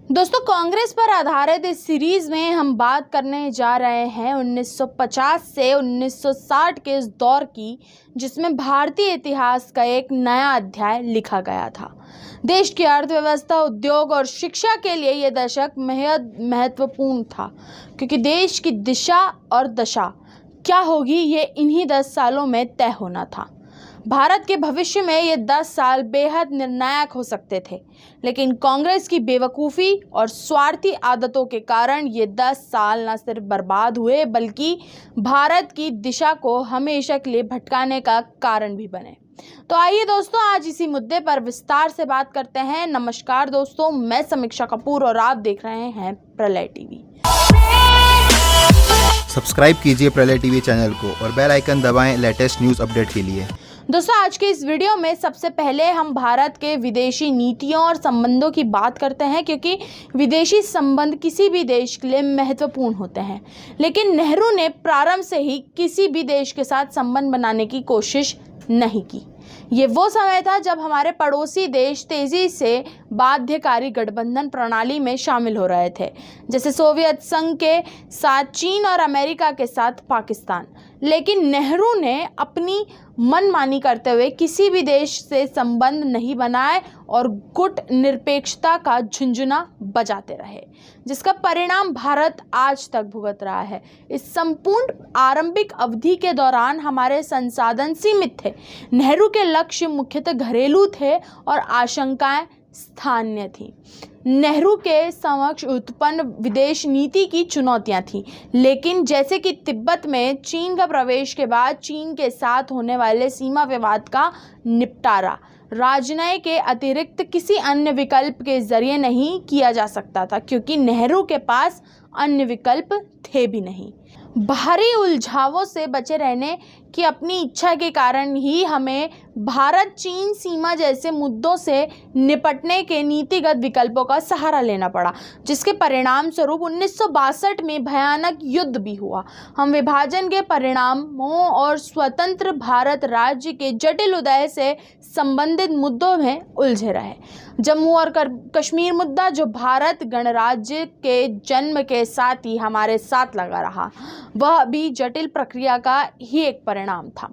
दोस्तों, कांग्रेस पर आधारित इस सीरीज में हम बात करने जा रहे हैं 1950 से 1960 के इस दौर की, जिसमें भारतीय इतिहास का एक नया अध्याय लिखा गया था। देश की अर्थव्यवस्था, उद्योग और शिक्षा के लिए यह दशक बेहद महत्वपूर्ण था, क्योंकि देश की दिशा और दशा क्या होगी ये इन्हीं 10 सालों में तय होना था। भारत के भविष्य में ये 10 साल बेहद निर्णायक हो सकते थे, लेकिन कांग्रेस की बेवकूफ़ी और स्वार्थी आदतों के कारण ये 10 साल न सिर्फ बर्बाद हुए, बल्कि भारत की दिशा को हमेशा के लिए भटकाने का कारण भी बने। तो आइए दोस्तों, आज इसी मुद्दे पर विस्तार से बात करते हैं। नमस्कार दोस्तों, मैं समीक्षा कपूर और आप देख रहे हैं प्रलय टीवी। सब्सक्राइब कीजिए प्रलय टीवी चैनल को और बेल आइकन दबाएं लेटेस्ट न्यूज़ अपडेट के लिए। दोस्तों, आज के इस वीडियो में सबसे पहले हम भारत के विदेशी नीतियों और संबंधों की बात करते हैं, क्योंकि विदेशी संबंध किसी भी देश के लिए महत्वपूर्ण होते हैं। लेकिन नेहरू ने प्रारंभ से ही किसी भी देश के साथ संबंध बनाने की कोशिश नहीं की। ये वो समय था जब हमारे पड़ोसी देश तेज़ी से बाध्यकारी गठबंधन प्रणाली में शामिल हो रहे थे, जैसे सोवियत संघ के साथ चीन और अमेरिका के साथ पाकिस्तान। लेकिन नेहरू ने अपनी मनमानी करते हुए किसी भी देश से संबंध नहीं बनाए और गुट निरपेक्षता का झुंझुना बजाते रहे, जिसका परिणाम भारत आज तक भुगत रहा है। इस संपूर्ण आरंभिक अवधि के दौरान हमारे संसाधन सीमित थे। नेहरू के लक्ष्य मुख्यतः घरेलू थे और आशंकाएं स्थानीय थी। नेहरू के समक्ष उत्पन्न विदेश नीति की चुनौतियां थीं, लेकिन जैसे कि तिब्बत में चीन का प्रवेश के बाद चीन के साथ होने वाले सीमा विवाद का निपटारा राजनय के अतिरिक्त किसी अन्य विकल्प के जरिए नहीं किया जा सकता था, क्योंकि नेहरू के पास अन्य विकल्प थे भी नहीं। बाहरी उलझावों से बचे रहने की अपनी इच्छा के कारण ही हमें भारत चीन सीमा जैसे मुद्दों से निपटने के नीतिगत विकल्पों का सहारा लेना पड़ा, जिसके परिणाम स्वरूप 1962 में भयानक युद्ध भी हुआ। हम विभाजन के परिणामों और स्वतंत्र भारत राज्य के जटिल उदय से संबंधित मुद्दों में उलझे रहे। जम्मू और कश्मीर मुद्दा, जो भारत गणराज्य के जन्म के साथ ही हमारे साथ लगा रहा, वह भी जटिल प्रक्रिया का ही एक परिणाम था।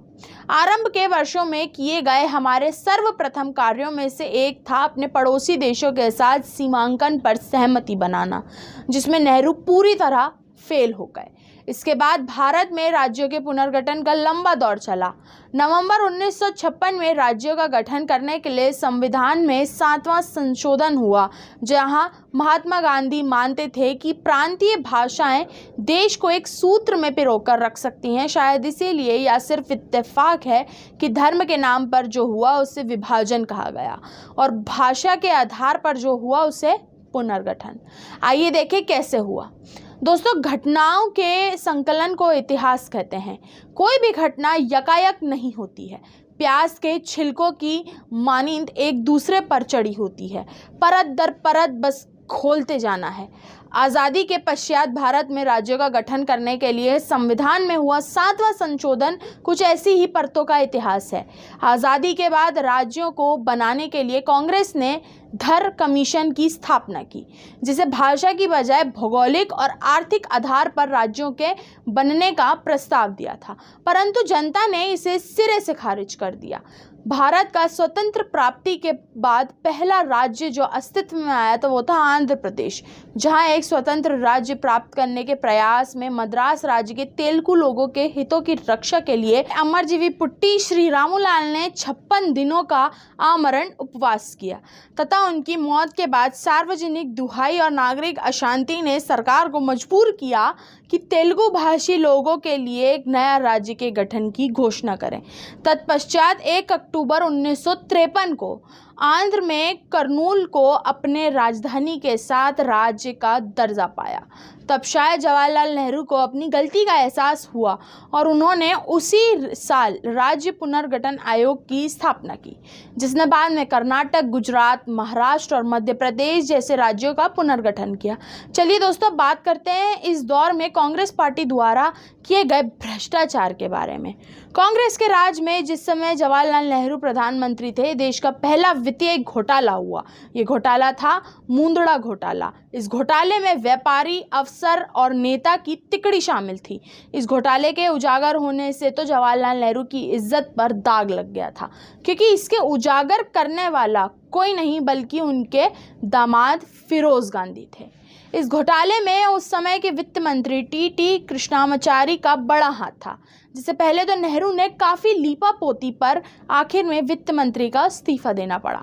आरंभ के वर्षों में किए गए हमारे सर्वप्रथम कार्यों में से एक था अपने पड़ोसी देशों के साथ सीमांकन पर सहमति बनाना, जिसमें नेहरू पूरी तरह फेल हो गए। इसके बाद भारत में राज्यों के पुनर्गठन का लंबा दौर चला। नवंबर 1956 में राज्यों का गठन करने के लिए संविधान में 7वां संशोधन हुआ, जहां महात्मा गांधी मानते थे कि प्रांतीय भाषाएं देश को एक सूत्र में पिरोकर रख सकती हैं। शायद इसीलिए या सिर्फ इत्तेफाक है कि धर्म के नाम पर जो हुआ उसे विभाजन कहा गया और भाषा के आधार पर जो हुआ उसे पुनर्गठन। आइए देखें कैसे हुआ। दोस्तों, घटनाओं के संकलन को इतिहास कहते हैं। कोई भी घटना यकायक नहीं होती है। प्याज के छिलकों की मानिंद एक दूसरे पर चढ़ी होती है, परत दर परत बस खोलते जाना है। आज़ादी के पश्चात भारत में राज्यों का गठन करने के लिए संविधान में हुआ 7वां संशोधन कुछ ऐसी ही परतों का इतिहास है। आज़ादी के बाद राज्यों को बनाने के लिए कांग्रेस ने धर कमीशन की स्थापना की, जिसे भाषा की बजाय भौगोलिक और आर्थिक आधार पर राज्यों के बनने का प्रस्ताव दिया था, परंतु जनता ने इसे सिरे से खारिज कर दिया। भारत का स्वतंत्र प्राप्ति के बाद पहला राज्य जो अस्तित्व में आया था वो था आंध्र प्रदेश, जहां एक स्वतंत्र राज्य प्राप्त करने के प्रयास में मद्रास राज्य के तेलुगु लोगों के हितों की रक्षा के लिए अमरजीवी पुट्टी श्री रामूलाल ने 56 दिनों का आमरण उपवास किया तथा उनकी मौत के बाद सार्वजनिक दुहाई और नागरिक अशांति ने सरकार को मजबूर किया कि तेलुगु भाषी लोगों के लिए एक नया राज्य के गठन की घोषणा करें। तत्पश्चात 1 अक्टूबर 1953 को आंध्र में कर्नूल को अपने राजधानी के साथ राज्य का दर्जा पाया। तब शायद जवाहरलाल नेहरू को अपनी गलती का एहसास हुआ और उन्होंने उसी साल राज्य पुनर्गठन आयोग की स्थापना की, जिसने बाद में कर्नाटक, गुजरात, महाराष्ट्र और मध्य प्रदेश जैसे राज्यों का पुनर्गठन किया। चलिए दोस्तों, बात करते हैं इस दौर में कांग्रेस पार्टी द्वारा किए गए भ्रष्टाचार के बारे में। कांग्रेस के राज में जिस समय जवाहरलाल नेहरू प्रधानमंत्री थे, देश का पहला वित्तीय एक घोटाला हुआ। ये घोटाला था मुंदड़ा घोटाला। इस घोटाले में व्यापारी, अफसर और नेता की तिकड़ी शामिल थी। इस घोटाले के उजागर होने से तो जवाहरलाल नेहरू की इज्जत पर दाग लग गया था, क्योंकि इसके उजागर करने वाला कोई नहीं बल्कि उनके दामाद फिरोज गांधी थे। इस घोटाले में उस समय के वित्त मंत्री टी कृष्णामाचारी का बड़ा हाथ था, जिससे पहले तो नेहरू ने काफ़ी लीपापोती पर आखिर में वित्त मंत्री का इस्तीफा देना पड़ा।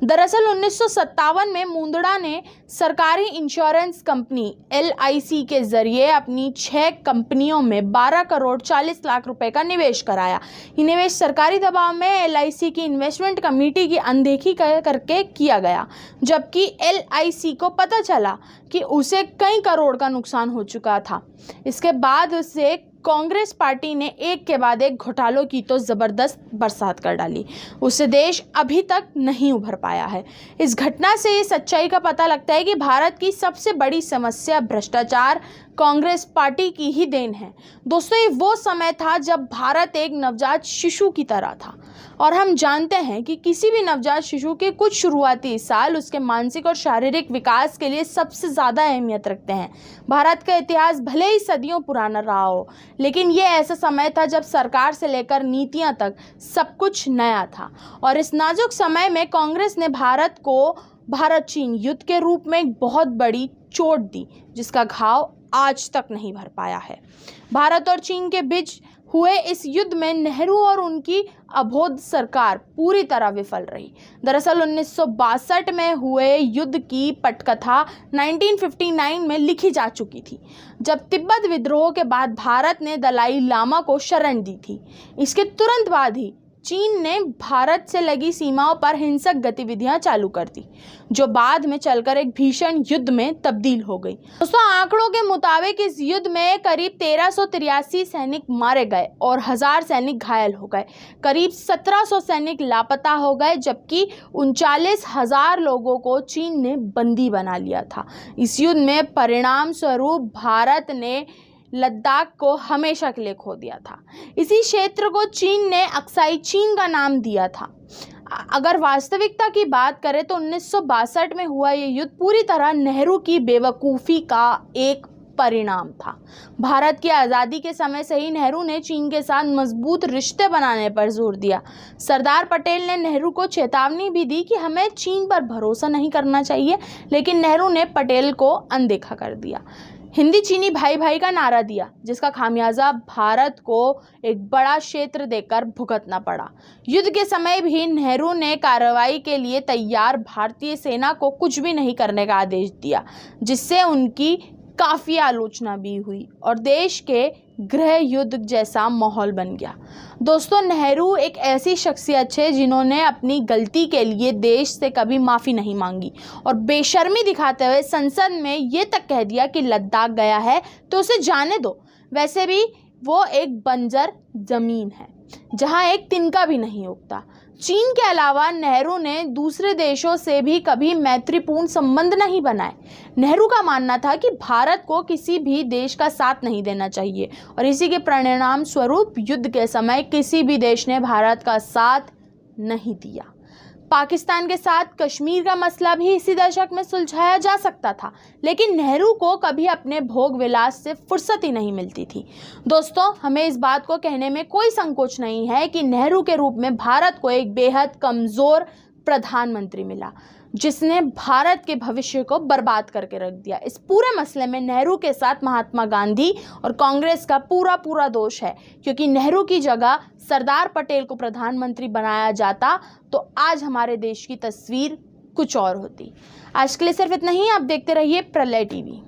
दरअसल 1957 में मुंदड़ा ने सरकारी इंश्योरेंस कंपनी LIC के जरिए अपनी 6 कंपनियों में 12 करोड़ 40 लाख रुपए का निवेश कराया। ये निवेश सरकारी दबाव में LIC की इन्वेस्टमेंट कमेटी की अनदेखी करके किया गया, जबकि LIC को पता चला कि उसे कई करोड़ का नुकसान हो चुका था। इसके बाद उसे कांग्रेस पार्टी ने एक के बाद एक घोटालों की तो ज़बरदस्त बरसात कर डाली। उससे देश अभी तक नहीं उभर पाया है। इस घटना से इस सच्चाई का पता लगता है कि भारत की सबसे बड़ी समस्या भ्रष्टाचार कांग्रेस पार्टी की ही देन है। दोस्तों, ये वो समय था जब भारत एक नवजात शिशु की तरह था, और हम जानते हैं कि किसी भी नवजात शिशु के कुछ शुरुआती साल उसके मानसिक और शारीरिक विकास के लिए सबसे ज़्यादा अहमियत रखते हैं। भारत का इतिहास भले ही सदियों पुराना रहा हो, लेकिन ये ऐसा समय था जब सरकार से लेकर नीतियां तक सब कुछ नया था। और इस नाजुक समय में कांग्रेस ने भारत को भारत चीन युद्ध के रूप में एक बहुत बड़ी चोट दी, जिसका घाव आज तक नहीं भर पाया है। भारत और चीन के बीच हुए इस युद्ध में नेहरू और उनकी अबोध सरकार पूरी तरह विफल रही। दरअसल 1962 में हुए युद्ध की पटकथा 1959 में लिखी जा चुकी थी, जब तिब्बत विद्रोह के बाद भारत ने दलाई लामा को शरण दी थी। इसके तुरंत बाद ही चीन ने भारत से लगी सीमाओं पर हिंसक गतिविधियां चालू कर दी, जो बाद में चलकर एक भीषण युद्ध में तब्दील हो गई। दोस्तों, आंकड़ों के मुताबिक इस युद्ध में करीब 1383 सैनिक मारे गए और 1000 सैनिक घायल हो गए। करीब 1700 सैनिक लापता हो गए, जबकि 39,000 लोगों को चीन ने बंदी बना लिया था। इस युद्ध में परिणाम स्वरूप भारत ने लद्दाख को हमेशा के लिए खो दिया था। इसी क्षेत्र को चीन ने अक्साई चीन का नाम दिया था। अगर वास्तविकता की बात करें तो 1962 में हुआ ये युद्ध पूरी तरह नेहरू की बेवकूफ़ी का एक परिणाम था। भारत की आज़ादी के समय से ही नेहरू ने चीन के साथ मजबूत रिश्ते बनाने पर जोर दिया। सरदार पटेल ने नेहरू को चेतावनी भी दी कि हमें चीन पर भरोसा नहीं करना चाहिए, लेकिन नेहरू ने पटेल को अनदेखा कर दिया। हिंदी चीनी भाई भाई का नारा दिया, जिसका खामियाजा भारत को एक बड़ा क्षेत्र देकर भुगतना पड़ा। युद्ध के समय भी नेहरू ने कार्रवाई के लिए तैयार भारतीय सेना को कुछ भी नहीं करने का आदेश दिया, जिससे उनकी काफ़ी आलोचना भी हुई और देश के गृह युद्ध जैसा माहौल बन गया। दोस्तों, नेहरू एक ऐसी शख्सियत है जिन्होंने अपनी गलती के लिए देश से कभी माफ़ी नहीं मांगी और बेशर्मी दिखाते हुए संसद में ये तक कह दिया कि लद्दाख गया है तो उसे जाने दो। वैसे भी वो एक बंजर ज़मीन है जहाँ एक तिनका भी नहीं उगता। चीन के अलावा नेहरू ने दूसरे देशों से भी कभी मैत्रीपूर्ण संबंध नहीं बनाए। नेहरू का मानना था कि भारत को किसी भी देश का साथ नहीं देना चाहिए, और इसी के परिणाम स्वरूप युद्ध के समय किसी भी देश ने भारत का साथ नहीं दिया। पाकिस्तान के साथ कश्मीर का मसला भी इसी दशक में सुलझाया जा सकता था, लेकिन नेहरू को कभी अपने भोग विलास से फुर्सत ही नहीं मिलती थी। दोस्तों, हमें इस बात को कहने में कोई संकोच नहीं है कि नेहरू के रूप में भारत को एक बेहद कमज़ोर प्रधानमंत्री मिला, जिसने भारत के भविष्य को बर्बाद करके रख दिया। इस पूरे मसले में नेहरू के साथ महात्मा गांधी और कांग्रेस का पूरा दोष है, क्योंकि नेहरू की जगह सरदार पटेल को प्रधानमंत्री बनाया जाता तो आज हमारे देश की तस्वीर कुछ और होती। आज के लिए सिर्फ इतना ही। आप देखते रहिए प्रलय टीवी।